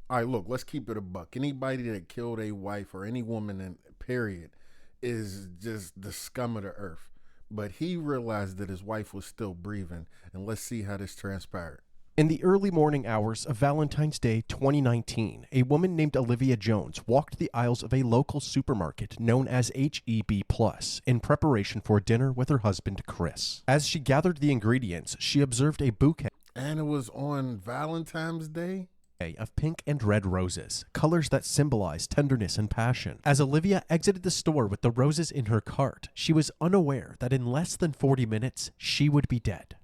All right, look, let's keep it a buck. Anybody that killed a wife or any woman in period is just the scum of the earth. But he realized that his wife was still breathing, and let's see how this transpired. In the early morning hours of Valentine's Day 2019, a woman named Olivia Jones walked the aisles of a local supermarket known as HEB Plus in preparation for dinner with her husband, Chris. As she gathered the ingredients, she observed a bouquet And it was on Valentine's Day? of pink and red roses, colors that symbolize tenderness and passion. As Olivia exited the store with the roses in her cart, she was unaware that in less than 40 minutes, she would be dead.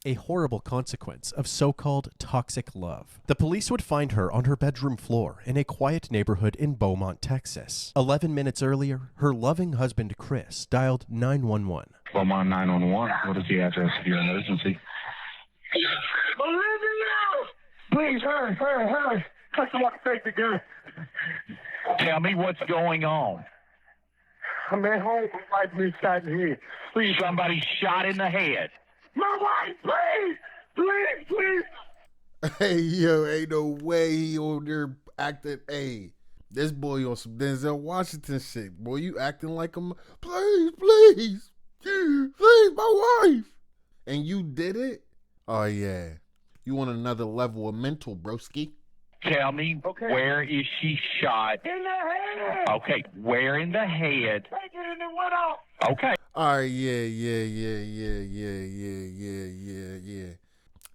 A horrible consequence of so-called toxic love. The police would find her on her bedroom floor in a quiet neighborhood in Beaumont, Texas. 11 minutes earlier, her loving husband, Chris, dialed 911. Beaumont 911. What is the address of your emergency? Olivia! Please, hurry. Someone take the gun. Tell me what's going on. I'm at home. My wife been shot in the head. Please, Somebody shot in the head. my wife, please. Hey, yo, ain't no way he on there acting. Hey, this boy on some Denzel Washington shit. Boy, you acting like a. Please, my wife. And you did it? Oh, yeah. You on another level of mental, broski. Tell me, Okay. where is she shot? In the head. Okay, where in the head? Take it and it went off. Okay. All right, yeah.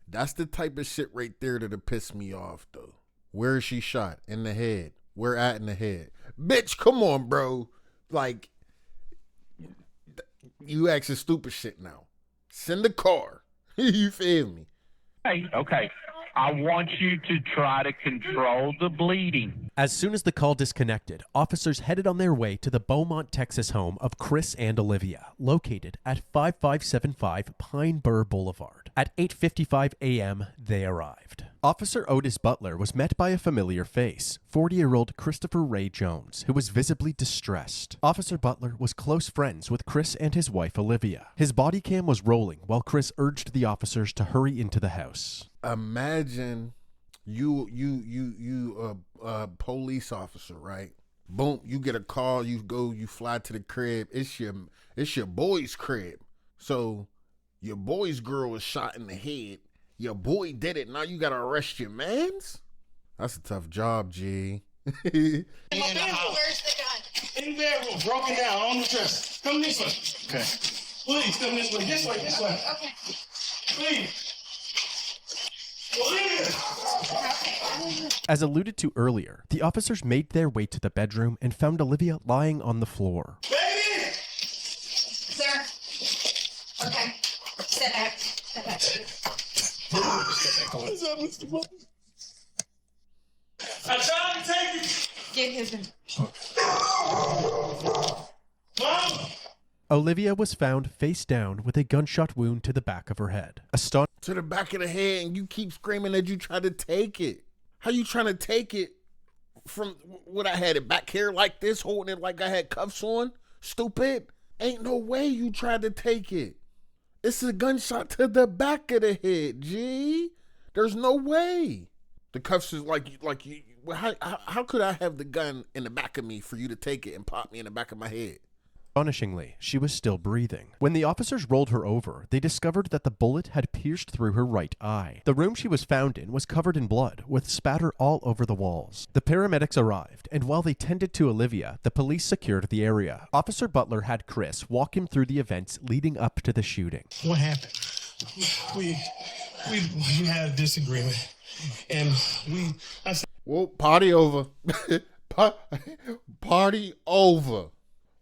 That's the type of shit right there that'll piss me off, though. Where is she shot? In the head. Where at in the head? Bitch, come on, bro. Like, you asking stupid shit now. Send a car. You feel me? Okay. I want you to try to control the bleeding. As soon as the call disconnected, officers headed on their way to the Beaumont, Texas home of Chris and Olivia, located at 5575 Pine Bur Boulevard. At 8:55 a.m., they arrived. Officer Otis Butler was met by a familiar face, 40-year-old Christopher Ray Jones, who was visibly distressed. Officer Butler was close friends with Chris and his wife Olivia. His body cam was rolling while Chris urged the officers to hurry into the house. Imagine you a police officer, right? Boom, you get a call, you fly to the crib. It's your boy's crib. So your boy's girl was shot in the head. Your boy did it. Now you gotta arrest your mans? That's a tough job, G. Where's the gun? In the bedroom, broken down on the dresser. Come this way. Okay. Please, come this way. This way. Okay. Please. Olivia! As alluded to earlier, the officers made their way to the bedroom and found Olivia lying on the floor. Baby! Sir. Okay. Step back. What's up, Mr. Butler? I tried to take it. Get his gun. Mom! Olivia was found face down with a gunshot wound to the back of her head. To the back of the head, and you keep screaming that you try to take it. How you trying to take it from what I had it back here like this, holding it like I had cuffs on? Stupid. Ain't no way you tried to take it. It's a gunshot to the back of the head, G. There's no way. The cuffs is like you. How could I have the gun in the back of me for you to take it and pop me in the back of my head? Astonishingly, she was still breathing. When the officers rolled her over, they discovered that the bullet had pierced through her right eye. The room she was found in was covered in blood, with spatter all over the walls. The paramedics arrived, and while they tended to Olivia, the police secured the area. Officer Butler had Chris walk him through the events leading up to the shooting. What happened? We had a disagreement, and I said, Well, party over. Party over.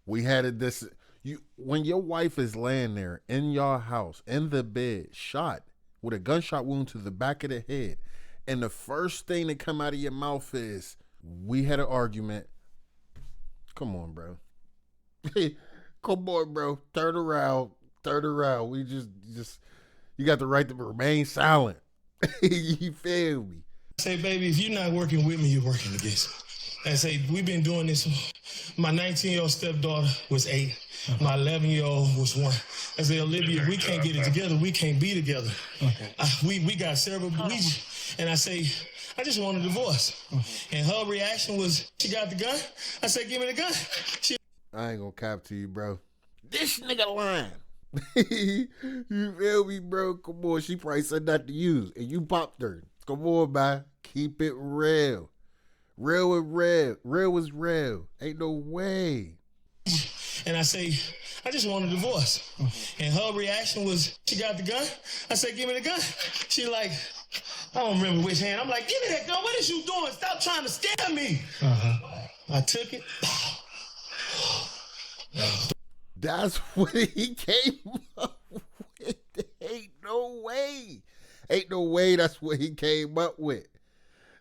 We had when your wife is laying there in your house, in the bed, shot with a gunshot wound to the back of the head, and the first thing that come out of your mouth is, we had an argument. Come on, bro. Come on, bro. Turn around. We just you got the right to remain silent. You feel me? I say, baby, if you're not working with me, you're working against me. I say, we've been doing this. My 19-year-old stepdaughter was 8. My 11-year-old was 1. I say, Olivia, we can't get it together. We can't be together. Okay. We got several. And I say, I just want a divorce. And her reaction was, she got the gun? I said, give me the gun. I ain't gonna cap to you, bro. This nigga lying. You feel me, bro? Come on, she probably said that to you, and you popped her. Come on, man. Keep it real. Real is real. Real is real. Ain't no way. And I say, I just want a divorce. And her reaction was, she got the gun? I said, give me the gun. She like, I don't remember which hand. I'm like, give me that gun. What is you doing? Stop trying to scare me. I took it. That's what he came up with. Ain't no way. Ain't no way that's what he came up with.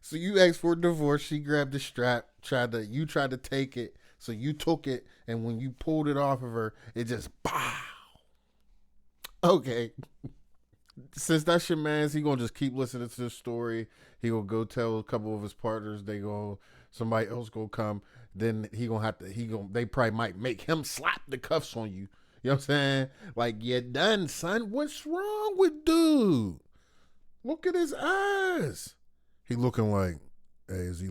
So you asked for a divorce. She grabbed the strap. You tried to take it. So you took it. And when you pulled it off of her, it just pow. Okay. Since that's your man's, he gonna just keep listening to this story. He gonna go tell a couple of his partners. Somebody else gonna come. Then they probably might make him slap the cuffs on you. You know what I'm saying? Like, you're done, son. What's wrong with dude? Look at his eyes. He looking like, hey, is he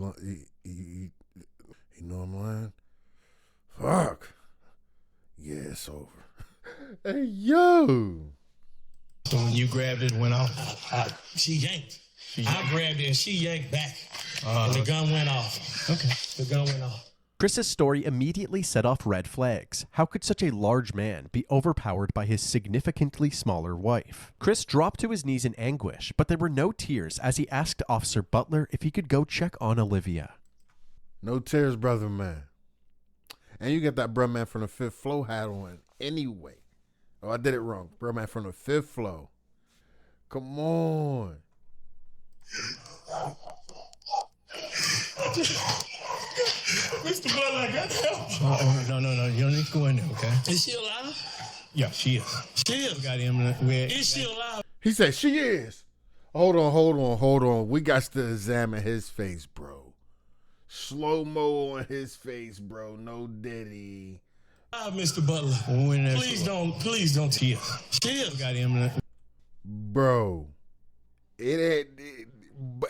know I'm lying? Fuck. Yeah, it's over. Hey, yo. So when you grabbed it and went off, she yanked. I grabbed it and she yanked back. And the gun went off. Okay. The gun went off. Chris's story immediately set off red flags. How could such a large man be overpowered by his significantly smaller wife? Chris dropped to his knees in anguish, but there were no tears as he asked Officer Butler if he could go check on Olivia. No tears, brother man. And you get that bruh man from the fifth floor hat on anyway. Oh, I did it wrong. Bruh man from the fifth floor. Come on. Mr. Butler, I got help. No. You don't need to go in there, okay? Is she alive? Yeah, she is. She is. We got him. Is she alive? He said she is. Hold on. We got to examine his face, bro. Slow-mo on his face, bro. No Diddy. Mr. Butler. Please don't tear. She is. We got him. Bro.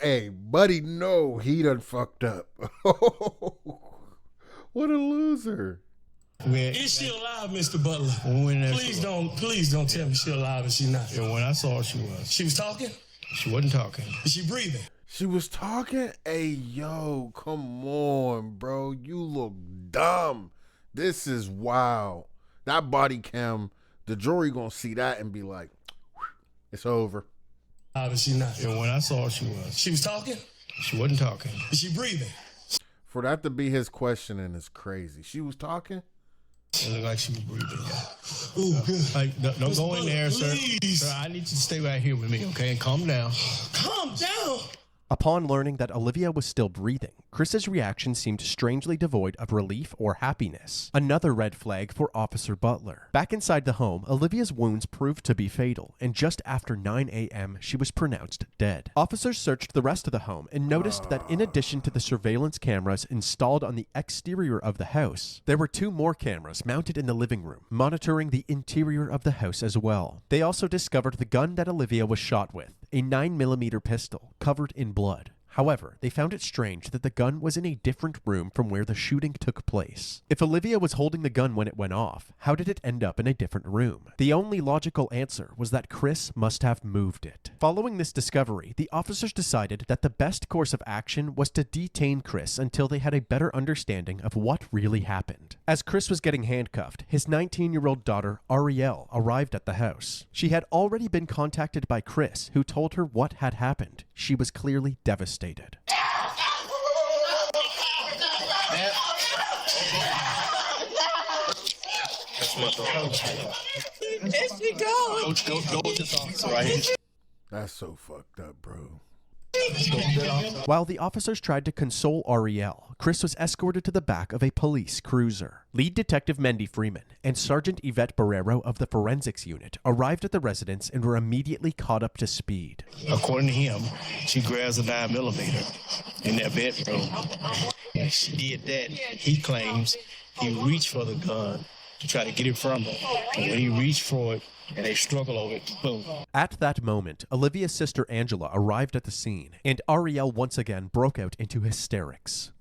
Hey, buddy, no, he done fucked up. What a loser. Is she alive, Mr. Butler? Please don't tell me she's alive and she's not. Yeah, when I saw her, she was. She was talking? She wasn't talking. Is she breathing? She was talking? Hey, yo, come on, bro. You look dumb. This is wild. That body cam, the jury gonna see that and be like, it's over. But she not. Yeah, when I saw her, she was. She was talking? She wasn't talking. Is she breathing? For that to be his questioning is crazy. She was talking? It looked like she was breathing. Ooh, good. Like, don't go in there, sir. Please. Sir, I need you to stay right here with me, okay? And calm down. Calm down. Upon learning that Olivia was still breathing, Chris's reaction seemed strangely devoid of relief or happiness. Another red flag for Officer Butler. Back inside the home, Olivia's wounds proved to be fatal, and just after 9 a.m., she was pronounced dead. Officers searched the rest of the home and noticed that in addition to the surveillance cameras installed on the exterior of the house, there were 2 more cameras mounted in the living room, monitoring the interior of the house as well. They also discovered the gun that Olivia was shot with, a 9mm pistol covered in blood. However, they found it strange that the gun was in a different room from where the shooting took place. If Olivia was holding the gun when it went off, how did it end up in a different room? The only logical answer was that Chris must have moved it. Following this discovery, the officers decided that the best course of action was to detain Chris until they had a better understanding of what really happened. As Chris was getting handcuffed, his 19-year-old daughter, Ariel, arrived at the house. She had already been contacted by Chris, who told her what had happened. She was clearly devastated. There she goes. Go with this officer right here. That's so fucked up, bro. While the officers tried to console Ariel, Chris was escorted to the back of a police cruiser. Lead Detective Mendy Freeman and Sergeant Yvette Barrero of the Forensics Unit arrived at the residence and were immediately caught up to speed. According to him, she grabs a 9mm in their bedroom. And she did that. He claims he reached for the gun to try to get it from her. And when he reached for it, and they struggle over it. Boom. At that moment, Olivia's sister Angela arrived at the scene, and Ariel once again broke out into hysterics.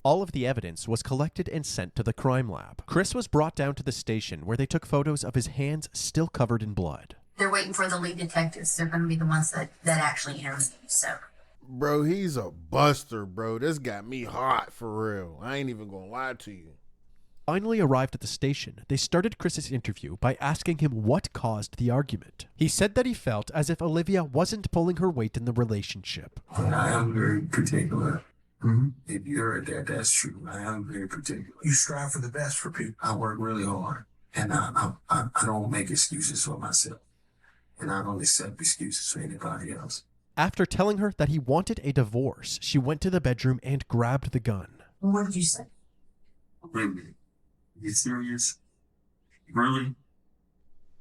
All of the evidence was collected and sent to the crime lab. Chris was brought down to the station where they took photos of his hands still covered in blood. They're waiting for the lead detectives. They're going to be the ones that actually interview you, so. Bro, he's a buster, bro. This got me hot for real. I ain't even gonna lie to you. Finally arrived at the station, they started Chris's interview by asking him what caused the argument. He said that he felt as if Olivia wasn't pulling her weight in the relationship. I am very particular. If you heard that, that's true. I am very particular. You strive for the best for people. I work really hard, and I don't make excuses for myself, and I don't accept excuses for anybody else. After telling her that he wanted a divorce, she went to the bedroom and grabbed the gun. What did you say? Really? You serious? Really?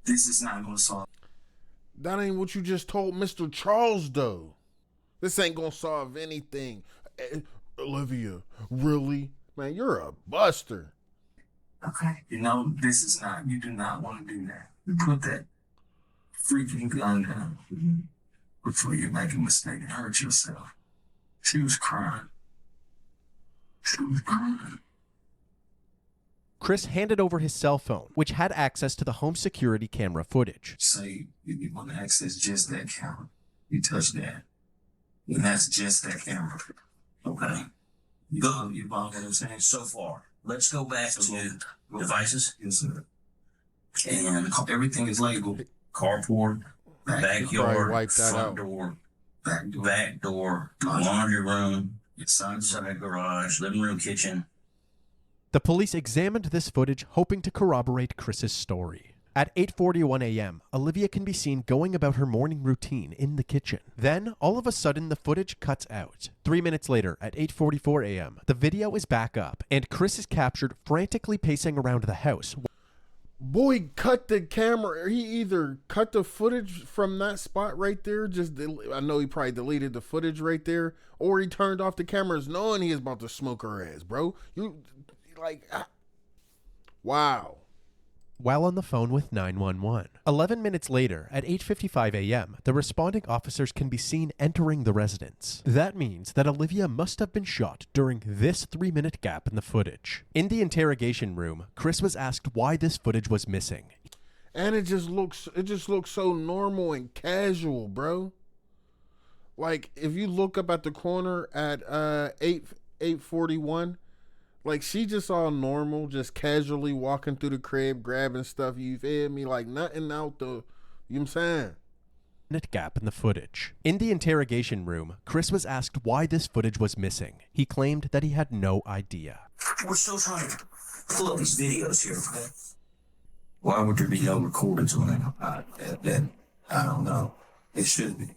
This is not gonna solve. That ain't what you just told Mr. Charles, though. This ain't gonna solve anything. Olivia, really? Man, you're a buster. Okay. You know, this is not, you do not want to do that. You put that freaking gun down before you make a mistake and hurt yourself. She was crying. She was crying. Chris handed over his cell phone, which had access to the home security camera footage. Say you want to access just that camera. You touch that. And that's just that camera. Okay. You follow what I'm saying? So far, let's go back to devices. Yes, sir. And everything is labeled. Carport, backyard, wipe that front out. door, back door, laundry room, Inside garage, living room, kitchen. The police examined this footage, hoping to corroborate Chris's story. At 8:41 a.m., Olivia can be seen going about her morning routine in the kitchen. Then, all of a sudden, the footage cuts out. 3 minutes later, at 8:44 a.m., the video is back up, and Chris is captured frantically pacing around the house. Boy, cut the camera. He either cut the footage from that spot right there, I know he probably deleted the footage right there, or he turned off the cameras knowing he was about to smoke her ass, bro. Wow. While on the phone with 911. 11 minutes later, at 8:55 a.m., the responding officers can be seen entering the residence. That means that Olivia must have been shot during this 3-minute gap in the footage. In the interrogation room, Chris was asked why this footage was missing. And it just looks so normal and casual, bro. Like, if you look up at the corner at 8:41, like, she just all normal, just casually walking through the crib, grabbing stuff, you feel me? Like, nothing out the, you know what I'm saying? Gap in the footage. In the interrogation room, Chris was asked why this footage was missing. He claimed that he had no idea. We're still trying to pull up these videos here, okay? Why would there be no recordings on it? I don't know. It should be.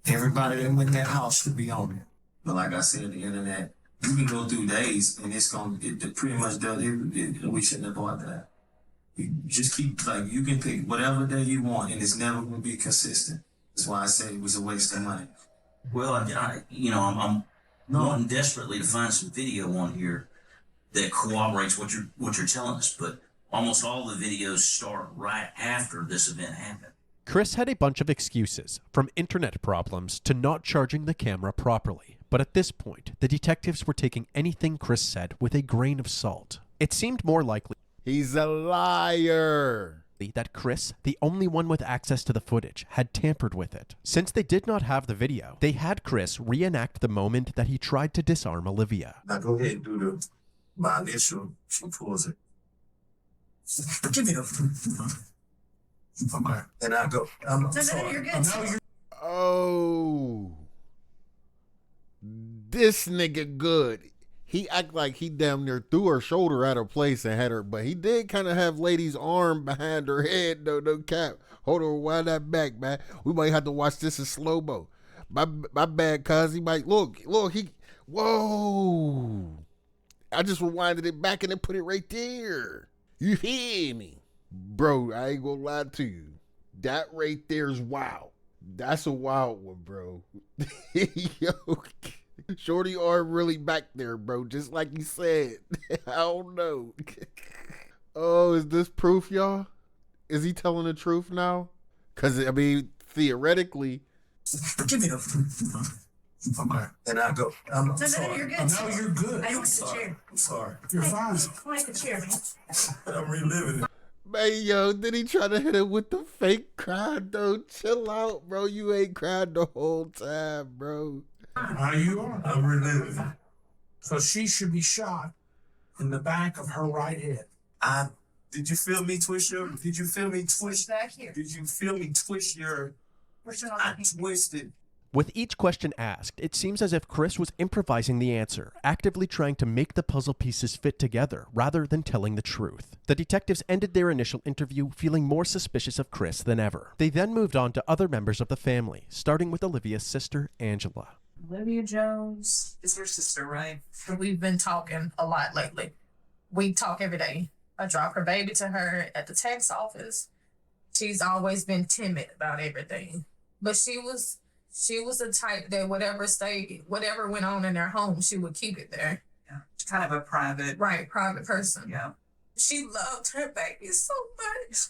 Everybody that went in that house should be on it. But like I said, the internet, you can go through days and it pretty much does it. We shouldn't have bought that. You just keep, like, you can pick whatever day you want and it's never going to be consistent. That's why I said it was a waste of money. Well, I'm wanting desperately to find some video on here that corroborates what you're telling us, but almost all the videos start right after this event happened. Chris had a bunch of excuses, from internet problems to not charging the camera properly. But at this point, the detectives were taking anything Chris said with a grain of salt. It seemed more likely he's a liar that Chris, the only one with access to the footage, had tampered with it. Since they did not have the video, they had Chris reenact the moment that he tried to disarm Olivia. Now go ahead and do my initial. She pulls it. Give me the. Okay. And I go. I'm sorry. You're good. Oh, this nigga good. He act like he damn near threw her shoulder at her place and had her, but he did kind of have lady's arm behind her head, though, no cap. Hold on, wind that back, man. We might have to watch this in slow-mo. My bad, cuz. He might, look, whoa. I just rewinded it back and then put it right there. You hear me? Bro, I ain't gonna lie to you. That right there is wild. That's a wild one, bro. Yo, shorty arm really back there, bro. Just like you said. I don't know. Oh, is this proof, y'all? Is he telling the truth now? Because, I mean, theoretically. Give me the food. Okay. And I go. I'm sorry. You're good. No, you're good. I don't I'm want the sorry. chair. I'm sorry. You're fine. I like the chair, man. I'm reliving it. Man, yo, did he try to hit him with the fake cry, though? Chill out, bro. You ain't cried the whole time, bro. You are. I'm reliving it. So she should be shot in the back of her right head. Did you feel me twist your? Did you feel me twist? Back here. Did you feel me twist your? I twisted. With each question asked, it seems as if Chris was improvising the answer, actively trying to make the puzzle pieces fit together rather than telling the truth. The detectives ended their initial interview feeling more suspicious of Chris than ever. They then moved on to other members of the family, starting with Olivia's sister, Angela. Olivia Jones is your sister, right? We've been talking a lot lately. We talk every day. I drop her baby to her at the tax office. She's always been timid about everything, but she was the type that whatever went on in their home, she would keep it there. Yeah, kind of a private person. Yeah. She loved her baby so much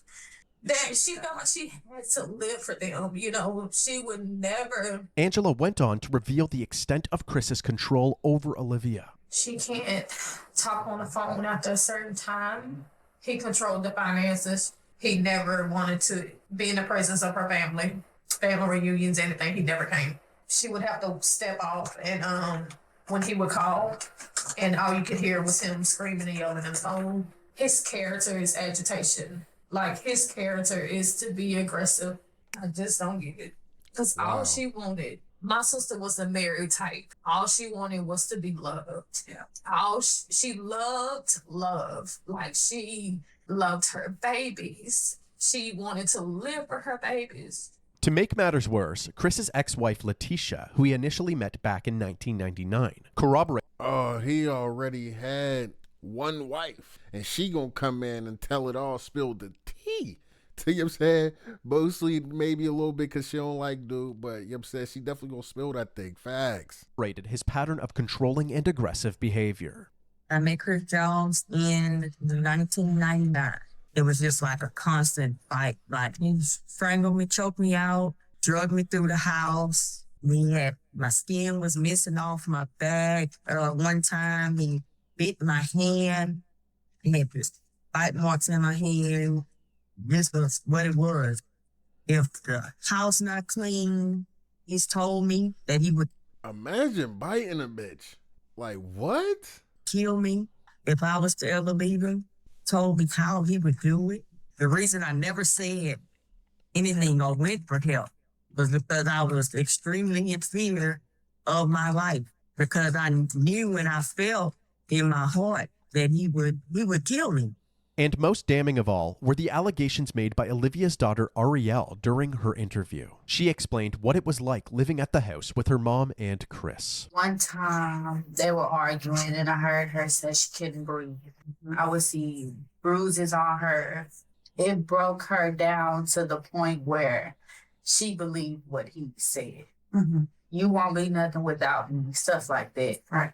that she thought she had to live for them. You know, she would never. Angela went on to reveal the extent of Chris's control over Olivia. She can't talk on the phone after a certain time. He controlled the finances. He never wanted to be in the presence of her family reunions, anything. He never came. She would have to step off, and when he would call, and all you could hear was him screaming and yelling on the phone. His character is agitation. Like, his character is to be aggressive. I just don't get it. Because all she wanted, my sister was a married type. All she wanted was to be loved. Yeah. She loved love. Like, she loved her babies. She wanted to live for her babies. To make matters worse, Chris's ex-wife Letitia, who he initially met back in 1999, corroborated. Oh, he already had one wife, and she gonna come in and tell it all, spill the tea. You know what I'm saying? Mostly, maybe a little bit because she don't like dude, but you know what I'm saying? She definitely gonna spill that thing. Facts. Rated his pattern of controlling and aggressive behavior. I met Chris Jones in 1999. It was just like a constant fight. Like, he strangled me, choked me out, drugged me through the house. My skin was missing off my back. One time he bit my hand. He had this bite marks in my hand. This was what it was. If the house not clean, he's told me that he would. Imagine biting a bitch. Like, what? Kill me if I was to ever leave him. Told me how he would do it. The reason I never said anything or went for help was because I was extremely in fear of my life. Because I knew and I felt in my heart that he would kill me. And most damning of all were the allegations made by Olivia's daughter Arielle during her interview. She explained what it was like living at the house with her mom and Chris. One time they were arguing and I heard her say she couldn't breathe. I would see bruises on her. It broke her down to the point where she believed what he said. Mm-hmm. You won't be nothing without me, stuff like that. Right.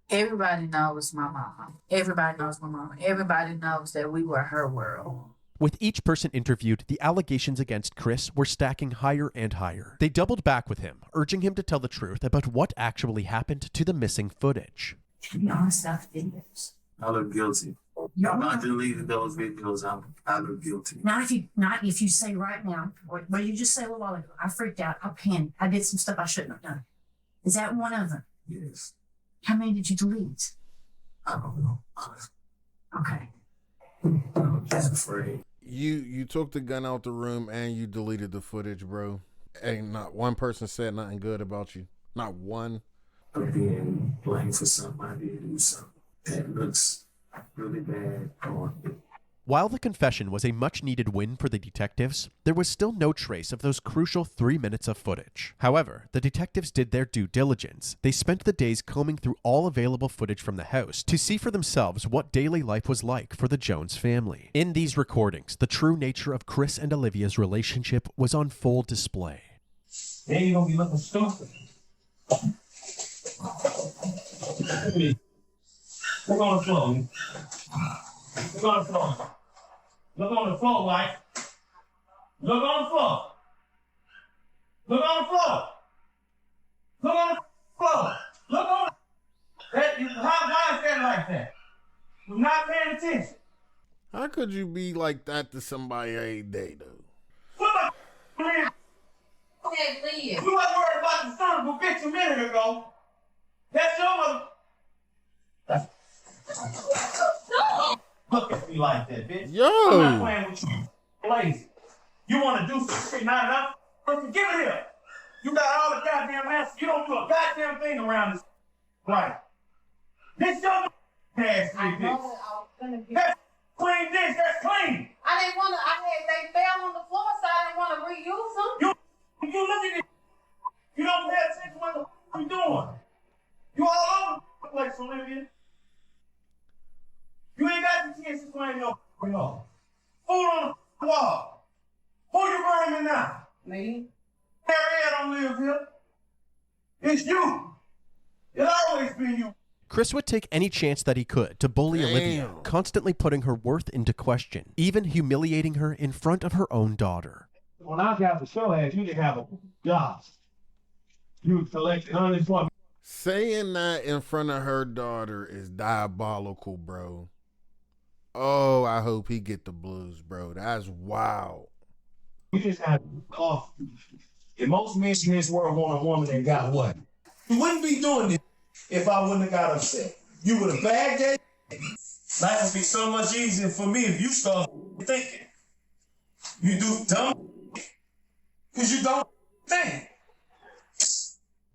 Everybody knows my mom. Everybody knows my mom. Everybody knows that we were her world. With each person interviewed, the allegations against Chris were stacking higher and higher. They doubled back with him, urging him to tell the truth about what actually happened to the missing footage. To be honest, videos. I look guilty. I deleted those videos. I look guilty. Not if you say right now, what you just said a little while ago, I freaked out, I panicked, I did some stuff I shouldn't have done. Is that one of them? Yes. How many did you delete? I don't know. Okay. I'm just afraid. You took the gun out the room and you deleted the footage, bro. Ain't not one person said nothing good about you. Not one. I'm being blamed for something I did do something that looks really bad on me. While the confession was a much-needed win for the detectives, there was still no trace of those crucial 3 minutes of footage. However, the detectives did their due diligence. They spent the days combing through all available footage from the house to see for themselves what daily life was like for the Jones family. In these recordings, the true nature of Chris and Olivia's relationship was on full display. Then you're gonna be looking stupid. We're on the floor. Look on the floor. Look on the floor, White. Look on the floor. Look on the floor. Look on the floor. Look on that. Why is that like that? You're not paying attention. How could you be like that to somebody every day, though? What the man? Hey, Leah. You wasn't worried about the son of a bitch a minute ago. That's your mother. Look at me like that, bitch. Yo. I'm not playing with you. Lazy. You want to do something, not enough? Listen, give it here. You got all the goddamn answers. You don't do a goddamn thing around this. Right. This your ass, bitch. I know I was gonna be. That's clean dish. That's clean. I didn't want to. They fell on the floor, so I didn't want to reuse them. You look at it. You don't pay attention to what the f*** you doing. You all over the place, Olivia. You ain't got the chance to explain no f***ing off. Food on the wall. Who you burning now? Me. Harriet don't live here. It's you. It's always been you. Chris would take any chance that he could to bully Olivia, constantly putting her worth into question, even humiliating her in front of her own daughter. When I got the show ass, you didn't have a job. You collected unemployment. Saying that in front of her daughter is diabolical, bro. Oh, I hope he get the blues, bro. That's wild. You just had cough. If most men in this world want a woman that got what? You wouldn't be doing this if I wouldn't have got upset. You would have bagged that. Life would be so much easier for me if you start thinking. You do dumb because you don't think.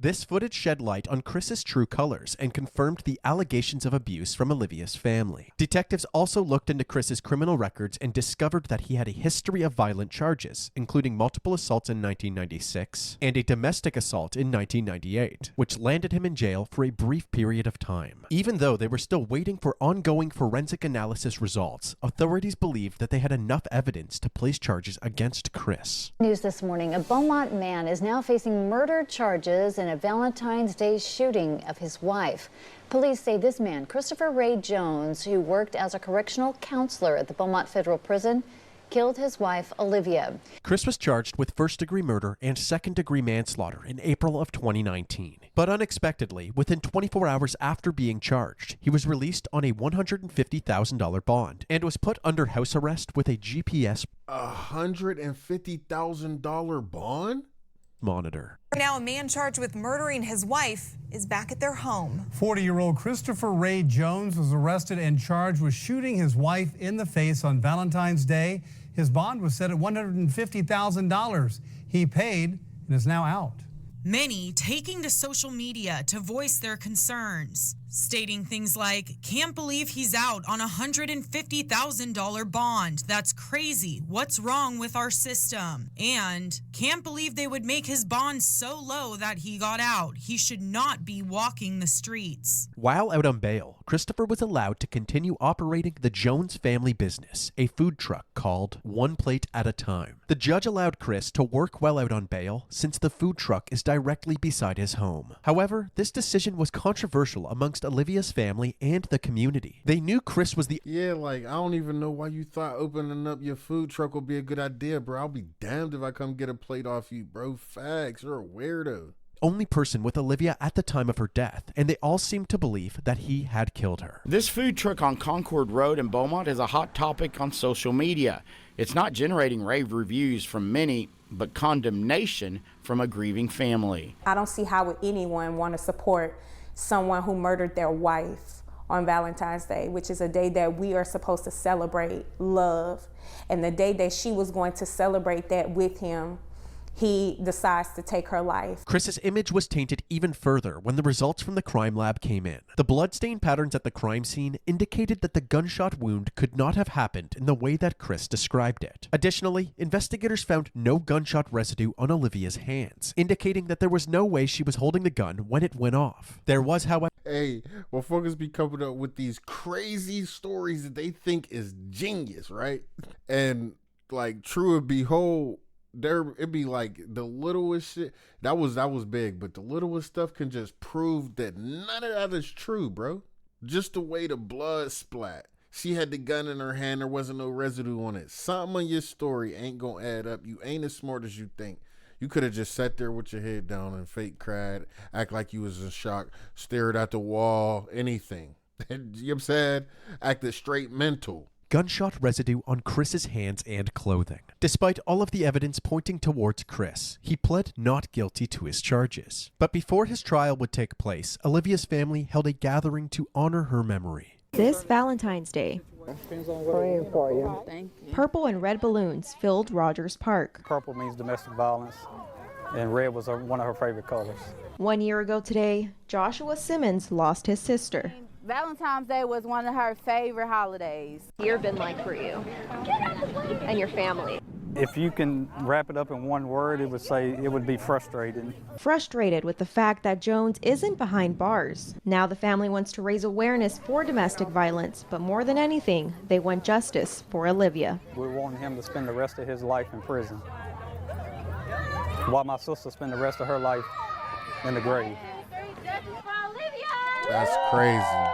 This footage shed light on Chris's true colors and confirmed the allegations of abuse from Olivia's family. Detectives also looked into Chris's criminal records and discovered that he had a history of violent charges, including multiple assaults in 1996 and a domestic assault in 1998, which landed him in jail for a brief period of time. Even though they were still waiting for ongoing forensic analysis results, authorities believed that they had enough evidence to place charges against Chris. News this morning, a Beaumont man is now facing murder charges in a Valentine's Day shooting of his wife. Police say this man, Christopher Ray Jones, who worked as a correctional counselor at the Beaumont Federal Prison, killed his wife, Olivia. Chris was charged with first-degree murder and second-degree manslaughter in April of 2019. But unexpectedly, within 24 hours after being charged, he was released on a $150,000 bond and was put under house arrest with a GPS $150,000 bond? monitor. Now a man charged with murdering his wife is back at their home. 40-year-old Christopher Ray Jones was arrested and charged with shooting his wife in the face on Valentine's Day. His bond was set at $150,000. He paid and is now out. Many taking to social media to voice their concerns, stating things like, "Can't believe he's out on a $150,000 bond. That's crazy. What's wrong with our system?" And, "Can't believe they would make his bond so low that he got out. He should not be walking the streets." While out on bail, Christopher was allowed to continue operating the Jones family business, a food truck called One Plate at a Time. The judge allowed Chris to work while out on bail since the food truck is directly beside his home. However, this decision was controversial amongst Olivia's family and the community. They knew Chris was the I don't even know why you thought opening up your food truck would be a good idea, bro. I'll be damned if I come get a plate off you, bro. Facts, you're a weirdo. only person with Olivia at the time of her death, and they all seemed to believe that he had killed her. This food truck on Concord Road in Beaumont is a hot topic on social media. It's not generating rave reviews from many, but condemnation from a grieving family. I don't see how would anyone want to support someone who murdered their wife on Valentine's Day, which is a day that we are supposed to celebrate love. And the day that she was going to celebrate that with him, he decides to take her life. Chris's image was tainted even further when the results from the crime lab came in. The bloodstain patterns at the crime scene indicated that the gunshot wound could not have happened in the way that Chris described it. Additionally, investigators found no gunshot residue on Olivia's hands, indicating that there was no way she was holding the gun when it went off. There was, however... Hey, well, folks be coming up with these crazy stories that they think is genius, right? And, like, true and behold, it'd be like the littlest shit that was big, but the littlest stuff can just prove that none of that is true, bro. Just the way the blood splat, She had the gun in her hand. There wasn't no residue on it. Something on your story ain't gonna add up. You ain't as smart as you think. You could have just sat there with your head down and fake cried, act like you was in shock, stared at the wall, anything. You know what I'm saying? Acted straight mental. Gunshot residue on Chris's hands and clothing. Despite all of the evidence pointing towards Chris, he pled not guilty to his charges. But before his trial would take place, Olivia's family held a gathering to honor her memory. This Valentine's Day, Praying for you. purple and red balloons filled Rogers Park. Purple means domestic violence, and red was one of her favorite colors. 1 year ago today, Joshua Simmons lost his sister. Valentine's Day was one of her favorite holidays. Year been like for you and your family? If you can wrap it up in one word, it would be frustrating. Frustrated with the fact that Jones isn't behind bars. Now the family wants to raise awareness for domestic violence, but more than anything, they want justice for Olivia. We want him to spend the rest of his life in prison, while my sister spend the rest of her life in the grave. That's crazy.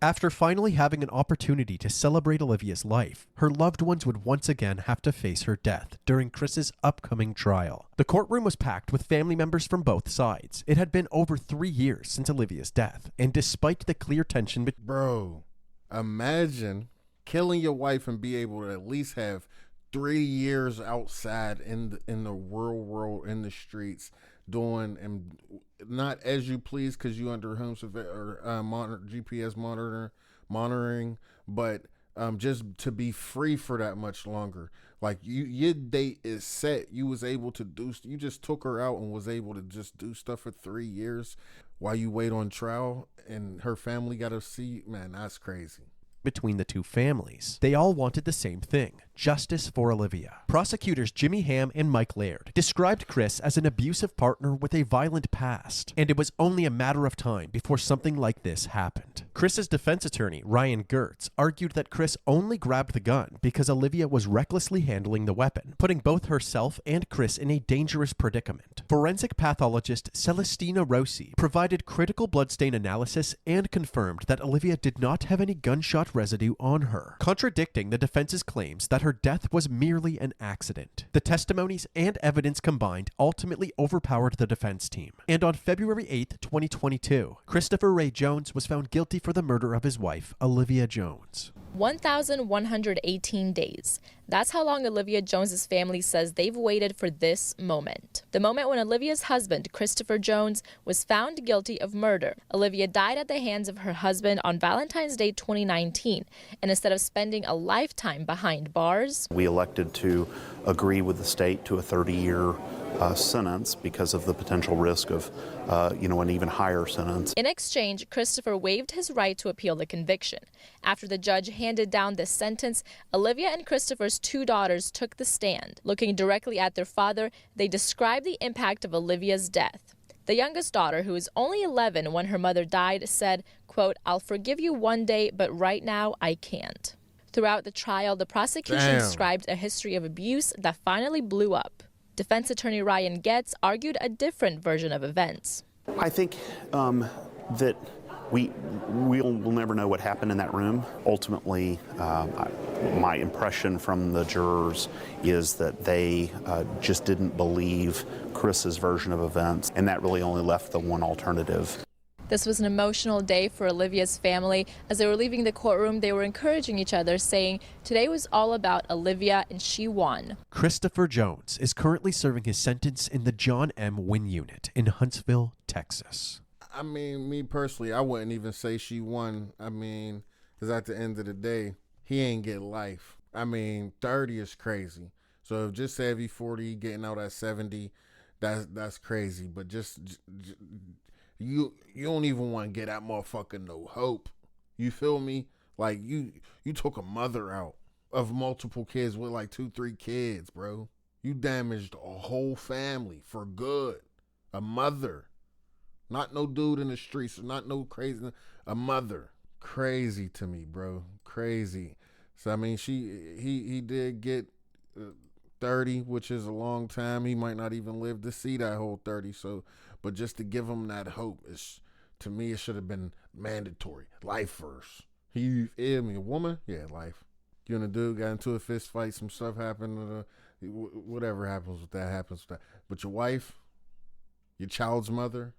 After finally having an opportunity to celebrate Olivia's life, her loved ones would once again have to face her death during Chris's upcoming trial. The courtroom was packed with family members from both sides. It had been over 3 years since Olivia's death, and despite the clear tension between... Bro, imagine killing your wife and be able to at least have 3 years outside in the real world, in the streets, doing and not as you please because you under home GPS monitoring, but just to be free for that much longer. Like your date is set. You was able to do. You just took her out and was able to just do stuff for 3 years while you wait on trial, and her family got to see. Man, that's crazy. Between the two families. They all wanted the same thing, justice for Olivia. Prosecutors Jimmy Hamm and Mike Laird described Chris as an abusive partner with a violent past, and it was only a matter of time before something like this happened. Chris's defense attorney, Ryan Gertz, argued that Chris only grabbed the gun because Olivia was recklessly handling the weapon, putting both herself and Chris in a dangerous predicament. Forensic pathologist Celestina Rossi provided critical bloodstain analysis and confirmed that Olivia did not have any gunshot residue on her, contradicting the defense's claims that her death was merely an accident. The testimonies and evidence combined ultimately overpowered the defense team. And on February 8, 2022, Christopher Ray Jones was found guilty for the murder of his wife, Olivia Jones. 1,118 days. That's how long Olivia Jones's family says they've waited for this moment. The moment when Olivia's husband, Christopher Jones, was found guilty of murder. Olivia died at the hands of her husband on Valentine's Day 2019, and instead of spending a lifetime behind bars, we elected to agree with the state to a 30-year sentence because of the potential risk of, an even higher sentence. In exchange, Christopher waived his right to appeal the conviction. After the judge handed down this sentence, Olivia and Christopher's 2 daughters took the stand. Looking directly at their father, they described the impact of Olivia's death. The youngest daughter, who was only 11 when her mother died, said, quote, "I'll forgive you one day, but right now I can't." Throughout the trial, the prosecution described a history of abuse that finally blew up. Defense attorney Ryan Getz argued a different version of events. I think that we'll never know what happened in that room. Ultimately, my impression from the jurors is that they just didn't believe Chris's version of events, and that really only left the one alternative. This was an emotional day for Olivia's family. As they were leaving the courtroom, they were encouraging each other, saying, "Today was all about Olivia, and she won." Christopher Jones is currently serving his sentence in the John M. Wynn Unit in Huntsville, Texas. I mean, me personally, I wouldn't even say she won. I mean, because at the end of the day, he ain't get life. I mean, 30 is crazy. So just say if he's 40, getting out at 70, that's crazy. But you don't even want to get that motherfucker no hope. You feel me? Like you took a mother out of multiple kids with like 2-3 kids, bro. You damaged a whole family for good. A mother. Not no dude in the streets, not no crazy, a mother. Crazy to me, bro. Crazy. So I mean, he did get 30, which is a long time. He might not even live to see that whole 30. So, but just to give him that hope is To me, it should have been mandatory. Life first. You feel me? A woman? Yeah, life. You and a dude got into a fist fight, some stuff happened, whatever happens with that happens with that. But your wife, your child's mother,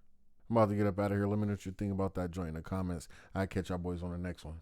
I'm about to get up out of here. Let me know what you think about that joint in the comments. I'll catch y'all boys on the next one.